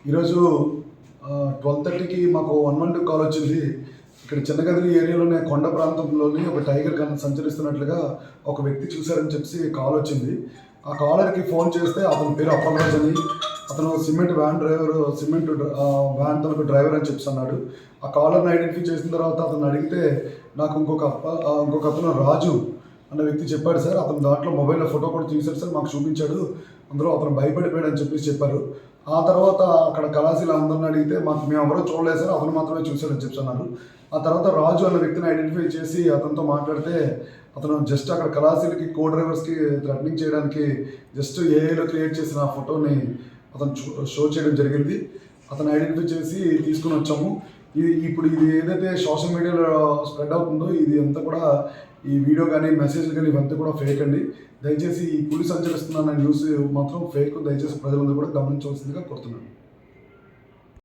ఈరోజు 12:30కి మాకు 112 కాల్ వచ్చింది. ఇక్కడ చిన్నగదిరి ఏరియాలోనే కొండ ప్రాంతంలోని ఒక టైగర్ సంచరిస్తున్నట్లుగా ఒక వ్యక్తి చూశారని చెప్పి కాల్ వచ్చింది. ఆ కాలర్‌కి ఫోన్ చేస్తే అతని పేరు అప్పలరాజు అని, అతను సిమెంట్ వ్యాన్ తనకు డ్రైవర్ అని చెప్పేసి అన్నాడు. ఆ కాలర్‌ని ఐడెంటిఫై చేసిన తర్వాత అతన్ని అడిగితే నాకు ఇంకొక అతను రాజు అన్న వ్యక్తి చెప్పాడు సార్. అతను దాంట్లో మొబైల్‌లో ఫోటో కూడా తీశాడు సార్, మాకు చూపించాడు. అందులో అతను భయపడిపోయాడు అని చెప్పేసి చెప్పారు. ఆ తర్వాత అక్కడ కళాశీల అందరిని అడిగితే మేమెవరో చూడలేదు సార్, అతను మాత్రమే చూశాడని చెప్పి అన్నారు. ఆ తర్వాత రాజు అన్న వ్యక్తిని ఐడెంటిఫై చేసి అతనితో మాట్లాడితే అతను జస్ట్ అక్కడ కళాశీలకి కో డ్రైవర్స్కి థ్రెటనింగ్ చేయడానికి జస్ట్ ఏఐలో క్రియేట్ చేసిన ఆ ఫోటోని అతను షో చేయడం జరిగింది. అతను ఐడెంటిఫై చేసి తీసుకుని వచ్చాము. ఇప్పుడు ఇది ఏదైతే సోషల్ మీడియాలో స్ప్రెడ్ అవుతుందో ఇది అంతా కూడా ఈ వీడియో కానీ మెసేజ్లు కానీ ఇవంతా కూడా ఫేక్ అండి. దయచేసి ఈ పులి సంచరిస్తున్న న్యూస్ మాత్రం ఫేక్. దయచేసి ప్రజలందరూ కూడా గమనించవలసిందిగా కోరుతున్నాను.